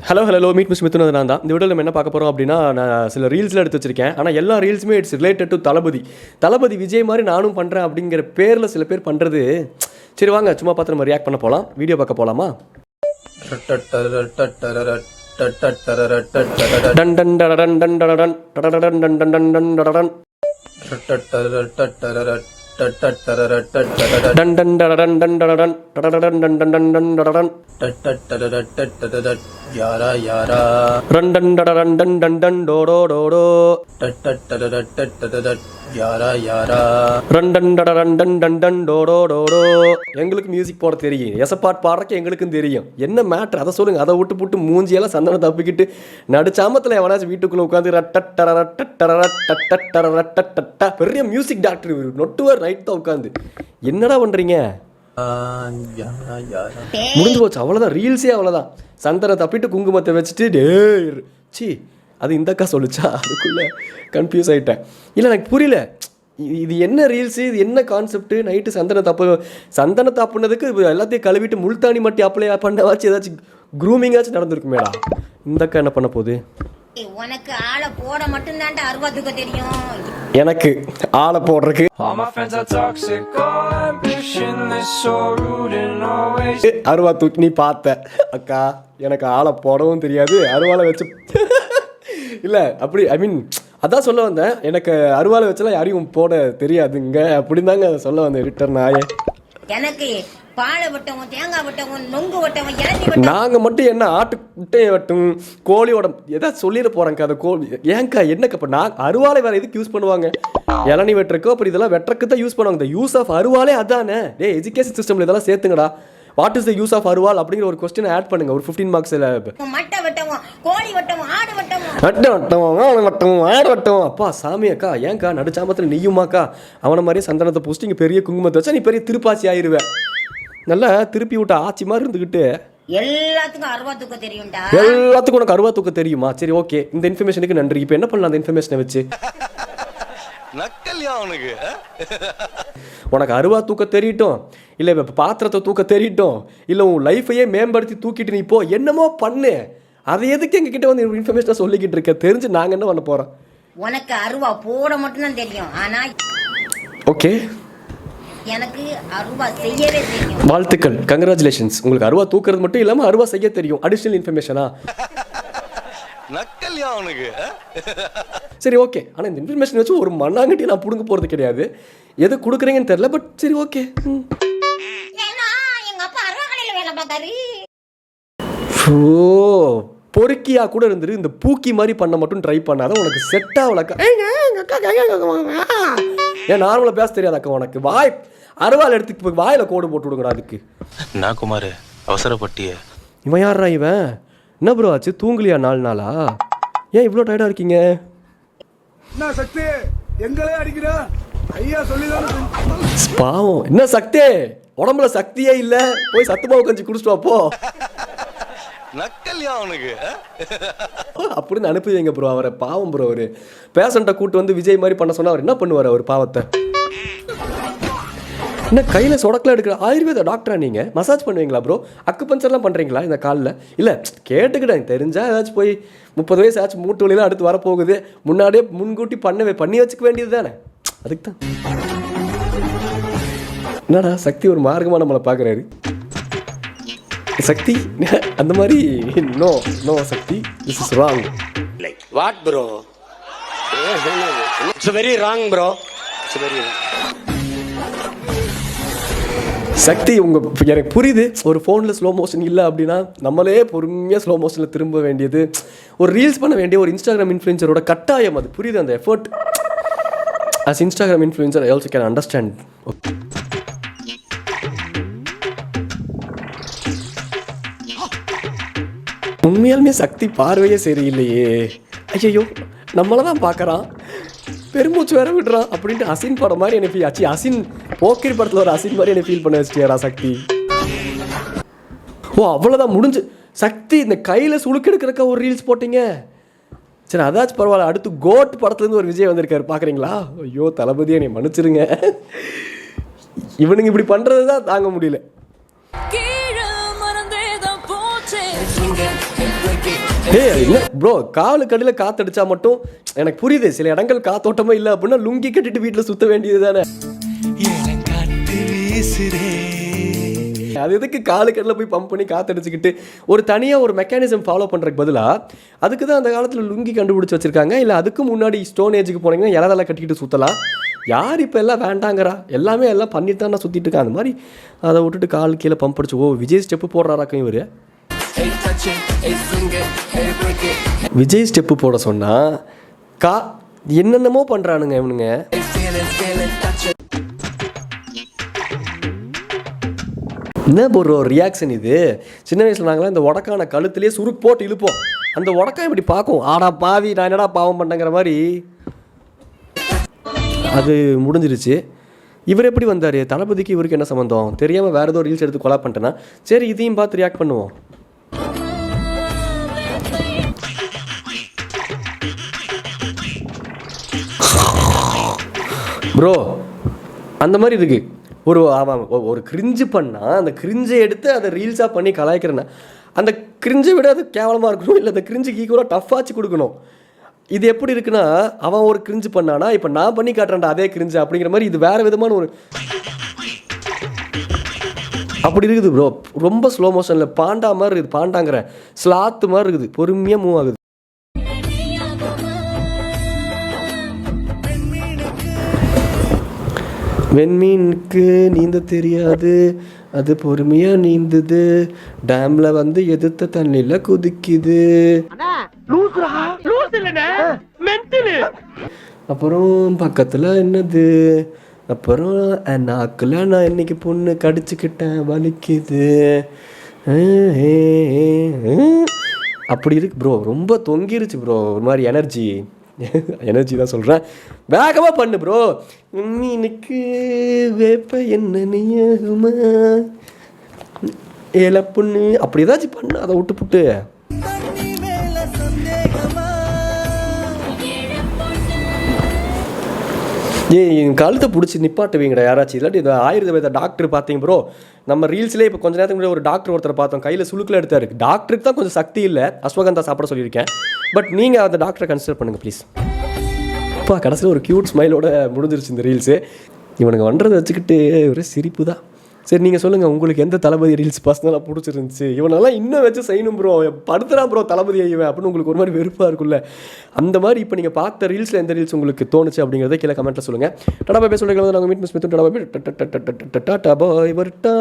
Hello meet miss மித்துனது நான் தான். இந்த வீடியோவில் நம்ம என்ன பார்க்க போகிறோம் அப்படின்னா, நான் சில ரீல்ஸில் எடுத்து வச்சிருக்கேன். ஆனால் எல்லா ரீல்ஸுமே இட்ஸ் ரிலேட்டட் டு தளபதி விஜய் மாதிரி நானும் பண்ணுறேன் அப்படிங்கிற பேரில் சில பேர் பண்ணுறது. சரி வாங்க சும்மா பார்த்து நம்ம ரியாக்ட் பண்ண போகலாம். வீடியோ பார்க்க போகலாமா? டன் டன் டடன் டன் டடன் டடன் டன் டன் டன் டன் டடன் டன் டன் டடன் டன் டடன் டடன் டன் டன் டன் டடன் யாரா யாரா ரண்டன் டடன் டன் டன் டன் டோடோ டோடோ யாரா யாரா ரண்டன் டடன் டன் டன் டன் டோடோ டோடோ. எங்களுக்கு மியூசிக் போட தெரியும், எசப்பாட் பாடுறக்கு எங்களுக்கும் தெரியும். என்ன மேட்ரு அதை சொல்லுங்க. அதை விட்டு புட்டு மூஞ்சியெல்லாம் சந்தனம் தப்பிக்கிட்டு நடுச்சாமத்தில் எவனாச்சும் வீட்டுக்குள்ளே உட்காந்து பெரிய மியூசிக் டாக்டர் நொட்டுவார் நைட் தான் உட்காந்து. என்னடா பண்ணுறீங்க? முடிஞ்சு போச்சு, அவ்வளோதான். ரீல்ஸே அவ்வளோதான். சந்தனை தப்பிட்டு குங்குமத்தை வச்சுட்டு டேர் சி அது இந்த அக்கா சொல்லிச்சா, அதுக்குள்ளே கன்ஃபியூஸ் ஆகிட்டேன். இல்லை எனக்கு புரியல, இது என்ன ரீல்ஸு, இது என்ன கான்செப்ட்? நைட்டு சந்தனை தாப்புனதுக்கு எல்லாத்தையும் கழுவிட்டு முல்தானி மட்டி அப்ளை பண்ணவாச்சும் ஏதாச்சும் க்ரூமிங்காச்சும் நடந்திருக்குமேடா. இந்த அக்கா என்ன பண்ண போகுது? உனக்கு ஆளை போட மட்டும்தான்டா அருவாத்துக்க தெரியும். எனக்கு ஆளை போடுறதுக்கு அருவா தூக்கி நீ பார்த்த அக்கா. எனக்கு ஆளை போடவும் தெரியாது, அருவாலை வச்சு இல்லை அப்படி ஐ மீன் அதான் சொல்ல வந்தேன். எனக்கு அருவாலை வச்செல்லாம் யாரையும் போட தெரியாதுங்க அப்படின்னு தாங்க சொல்ல வந்தேன். ரிட்டர்ன் ஆயே எனக்கு பாலை வெட்டவும் தேங்காய் வெட்டவும் நொங்கு வெட்டவும் இளநீ வெட்டவும். நாங்கள் மட்டும் என்ன ஆட்டு முட்டையை வெட்டும் கோழியோட ஏதாவது சொல்லிட போகிறேங்க்கா. அந்த கோழி ஏங்க்கா என்னக்கா? இப்போ நான் அருவாலை வேறு எதுக்கு யூஸ் பண்ணுவாங்க? இளநீ வெட்டுறக்கோ அப்படி இதெல்லாம் வெட்டுறக்கு தான் யூஸ் பண்ணுவாங்க. இந்த யூஸ் ஆஃப் அருவாலே அதானே. எஜுகேஷன் சிஸ்டமில் இதெல்லாம் சேர்த்துங்கடா. What is the use of அருவால் அப்படிங்கிற ஒரு கொஸ்டின் ஆட் பண்ணுங்க. ஒரு 15 மார்க்ஸில் மட்டை வெட்டவும் கோழி வெட்டவும் ஆடு வெட்டவும் ஆடு வெட்டவும். அப்பா சாமி அக்கா ஏன்க்கா நடுச்சாமத்தில் நெய்யுமாக்கா? அவனை மாதிரியே சந்தனத்தை பூசிட்டு இங்கே பெரிய குங்குமத்தை வச்சா நீ பெரிய திருப்பாச்சி ஆயிடுவேன். நல்லா திருப்பி விட்ட ஆச்சி மாதிரி இருந்துக்கிட்டு எல்லாத்துக்கும் அருவா தூக்க தெரியும்டா. எல்லாத்துக்கும் உனக்கு அருவா தூக்க தெரியுமா? சரி ஓகே, இந்த இன்ஃபர்மேஷனுக்கு நன்றி. இப்போ என்ன பண்ணலாம் அந்த இன்ஃபர்மேஷனை வச்சு? உனக்கு அருவா தூக்க தெரியட்டும், இல்லை இப்போ பாத்திரத்தை தூக்க தெரியட்டும், இல்லை உன் லைஃபையே மேம்படுத்தி தூக்கிட்டு நீ இப்போ என்னமோ பண்ணு. அதை எதுக்கு எங்ககிட்ட வந்து இன்ஃபர்மேஷனை சொல்லிக்கிட்டு இருக்க? தெரிஞ்சு நாங்கள் என்ன பண்ண போகிறோம்? உனக்கு அருவா போட மட்டும்தான் தெரியும், ஆனா ஓகே எனக்கு அருவா செய்யவே தெரியும். வாழ்த்துக்கள், கங்க்ராச்சுலேஷன்ஸ். உங்களுக்கு அருவா தூக்குறது மட்டும் இல்லாமல் அருவா செய்ய தெரியும். அடிஷனல் இன்ஃபர்மேஷனா? சரி ஓகே. ஆனால் இந்த இன்ஃபர்மேஷன் வச்சு ஒரு மண்ணாங்கட்டி நான் பிடுங்க போகிறது கிடையாது. எது கொடுக்குறீங்கன்னு தெரியல, பட் சரி ஓகே. எங்க அப்பா அருவா கடையில் வேலை பார்த்தாரு. ஓ பொறுக்கியா கூட இருந்துரு. இந்த பூக்கி மாதிரி பண்ண மட்டும் ட்ரை பண்ணாத, உனக்கு செட் ஆகலக்கா. ஏன் நார்மலாக பேச தெரியாதாக்கா உனக்கு? வாய் அருவாள் எடுத்துக்கு போய் வாயில் கோடு போட்டு விடுங்கடா. அதுக்கு நான் குமார் அவசரப்பட்டிய. இவன் யாரா இவன்? என்ன ப்ரோ ஆச்சு? தூங்கலியா 4 நாளா? ஏன் இவ்வளோ டயர்டாக இருக்கீங்க? என்ன சக்தி எங்களே அடிக்கிறா ஐயா சொல்லிதான். பாவம் என்ன சக்தி, உடம்புல சக்தியே இல்லை. போய் சத்துமாவு கஞ்சி குடிச்சிட்டு வாப்போ அப்படின்னு அனுப்பி வைங்க ப்ரோ அவரை. பாவம் ப்ரோ, அவரு பேஷண்ட்டை கூட்டு வந்து விஜய் மாதிரி பண்ண சொன்னா அவர் என்ன பண்ணுவார்? அவர் பாவத்தை என்ன கையில் சொடக்கில் எடுக்கிற ஆயுர்வேத டாக்டரா நீங்கள்? மசாஜ் பண்ணுவீங்களா ப்ரோ? அக்கு பஞ்சர்லாம் பண்ணுறீங்களா இந்த காலில்? இல்லை கேட்டுக்கிட்டேன், தெரிஞ்சால் ஏதாச்சும் போய் 30 வயசு ஆச்சு, மூட்டு வலிலாம் அடுத்து வரப்போகுது, முன்னாடியே முன்கூட்டி பண்ணி வச்சுக்க வேண்டியது தானே. அதுக்கு தான் என்னடா சக்தி ஒரு மார்க்கமாக நம்மளை பார்க்குறாரு. சக்தி அந்த மாதிரி no no Sakthi, this is wrong. What bro? It's very wrong bro, it's very wrong. Sakthi எனக்கு புரியுது. ஒரு ஃபோனில் ஸ்லோ மோஷன் இல்லை அப்படின்னா நம்மளே பொறுமையாக ஸ்லோ மோஷனில் திரும்ப வேண்டியது, ஒரு ரீல்ஸ் பண்ண வேண்டிய ஒரு இன்ஸ்டாகிராம் இன்ஃப்ளூயன்சரோட கட்டாயம். அது புரியுது, அந்த effort. As Instagram influencer I also can understand. உண்மையாலுமே சக்தி பார்வையே சரியில்லையே. ஐயோ நம்மளை தான் பார்க்குறான், பெருமூச்சு வேற விடுறான் அப்படின்ட்டு அசின் படம் மாதிரி என்ன ஆச்சு. அசின் போக்கிரி படத்தில் ஒரு அசின் மாதிரி என்ன ஃபீல் பண்ண வச்சுட்டியாரா சக்தி? ஓ அவ்வளோதான் முடிஞ்சு. சக்தி இந்த கையில் சுழுக்கெடுக்கிறக்க ஒரு ரீல்ஸ் போட்டிங்க, சரி அதாச்சும் பரவாயில்ல. அடுத்து கோட் படத்துலேருந்து ஒரு விஜய் வந்திருக்காரு, பார்க்குறீங்களா? ஐயோ தளபதியை நீ மன்னிச்சிருங்க. இவனுங்க இப்படி பண்ணுறது தான் தாங்க முடியல. என்ன ப்ரோ காலு கடையில் காற்றடிச்சா மட்டும் எனக்கு புரியுது. சில இடங்கள் காத்தோட்டமே இல்லை அப்படின்னா லுங்கி கட்டிட்டு வீட்டில் சுற்ற வேண்டியது தானே. அது எதுக்கு காலு கடையில் போய் பம்ப் பண்ணி காற்றடிச்சுக்கிட்டு ஒரு தனியாக ஒரு மெக்கானிசம் ஃபாலோ பண்ணுறதுக்கு பதிலாக அதுக்கு தான் அந்த காலத்தில் லுங்கி கண்டுபிடிச்சி வச்சுருக்காங்க. இல்லை அதுக்கு முன்னாடி ஸ்டோன் ஏஜுக்கு போனீங்கன்னா இலதெல்லாம் கட்டிக்கிட்டு சுற்றலாம். யார் இப்போ எல்லாம் வேண்டாங்கிறா? எல்லாமே எல்லாம் பண்ணிட்டு தான் நான் சுற்றிட்டு இருக்கேன். அந்த மாதிரி அதை விட்டுட்டு கால் கீழே பம்ப் அடிச்சு விஜய் ஸ்டெப்பு போடுறாராக்கும் இவர். விஜய் ஸ்டெப்பு போட சொன்னால் என்னென்னமோ பண்ணுறானுங்க இவனுங்க. என்ன ஒரு ரியாக்ஷன் இது? சின்ன வயசில் நாங்களாம் இந்த உடக்கான கழுத்துலேயே சுருக்கு போட்டு இழுப்போம். அந்த உடக்கா இப்படி பார்க்கும், ஆடா பாவி நான் என்னடா பாவம் பண்ணேங்கிற மாதிரி. அது முடிஞ்சிருச்சு. இவர் எப்படி வந்தார்? தளபதிக்கு இவருக்கு என்ன சம்மந்தம்? தெரியாமல் வேறு ஏதோ ரீல்ஸ் எடுத்து கொலா பண்ணிட்டேன்னா சரி இதையும் பார்த்து ரியாக்ட் பண்ணுவோம். ப்ரோ அந்த மாதிரி இருக்குது. ஒரு கிரிஞ்சு பண்ணால் அந்த கிரிஞ்சை எடுத்து அதை ரீல்ஸாக பண்ணி கலாய்க்கிறேன்னா அந்த கிரிஞ்சை விட அது கேவலமாக இருக்கணும். இல்லை அந்த கிரிஞ்சுக்கு ஈக்குவலாக டஃப்பாச்சு கொடுக்கணும். இது எப்படி இருக்குன்னா அவன் ஒரு கிரிஞ்சு பண்ணானா இப்போ நான் பண்ணி காட்டுறேன்டா அதே கிரிஞ்சு அப்படிங்கிற மாதிரி. இது வேறு விதமான ஒரு அப்படி இருக்குது ப்ரோ. ரொம்ப ஸ்லோ மோஷனில் பாண்டா மாதிரி இருக்குது. பாண்டாங்கிற ஸ்லாத்து மாதிரி இருக்குது. பொறுமையாக மூவ் ஆகுது. வெண்மீனுக்கு நீந்த தெரியாது, அது பொறுமையாக நீந்துது, டேமில் வந்து எதிர்த்த தண்ணியில் குதிக்குது. அப்புறம் பக்கத்தில் என்னது, அப்புறம் நாக்கில் நான் இன்னைக்கு பொண்ணு கடிச்சுக்கிட்டேன் வலிக்குது. அப்படி இருக்கு ப்ரோ. ரொம்ப தொங்கிருச்சு ப்ரோ. ஒரு மாதிரி எனர்ஜி தான் சொல்கிறேன். வேகமாக பண்ணு ப்ரோ. மீனுக்கு வேப்ப என்ன நீயுமா ஏல பொண்ணு அப்படி ஏதாச்சும் பண்ணு. அதை விட்டு புட்டு என் கழுத்தை பிடிச்சி நிப்பாட்டுவீங்கடா யாராச்சும். இல்லாட்டி இது ஆயுர்வேத டாக்டர் பார்த்தீங்க ப்ரோ. நம்ம ரீல்ஸ்லேயே இப்போ கொஞ்ச நேரத்துக்கு முன்னாடி ஒரு டாக்டர் ஒருத்தரை பார்த்தோம், கையில் சுளுக்கில் எடுத்தாரு. டாக்டருக்கு தான் கொஞ்சம் சக்தி இல்லை, அஸ்வகந்தா சாப்பிட சொல்லியிருக்கேன். பட் நீங்கள் அந்த டாக்டரை கன்சிடர் பண்ணுங்கள் ப்ளீஸ். அப்பா கடைசியில் ஒரு க்யூட் ஸ்மைலோட முடிஞ்சிருச்சு இந்த ரீல்ஸு. இவனுங்க பண்ணுறதை வச்சுக்கிட்டு ஒரு சிரிப்பு தான். சரி நீங்கள் சொல்லுங்கள், உங்களுக்கு எந்த தளபதி ரீல்ஸ் பர்சனலாக பிடிச்சிருந்துச்சு? இவனெல்லாம் இன்னும் வச்சு செய்யணும் ப்ரோ, படுத்துறான் ப்ரோ தளபதி ஐயவன் அப்படின்னு உங்களுக்கு ஒரு மாதிரி வெறுப்பாக இருக்குல்ல. அந்த மாதிரி இப்போ நீங்கள் பார்த்த ரீல்ஸில் எந்த ரீல்ஸ் உங்களுக்கு தோணுச்சு அப்படிங்கிறத கீழே கமெண்ட்டில் சொல்லுங்கள். டாடா பாய் சொல்லிக்கலாம். நாங்கள் மீட் மிஸ் டாடா பாய் வரட்டா.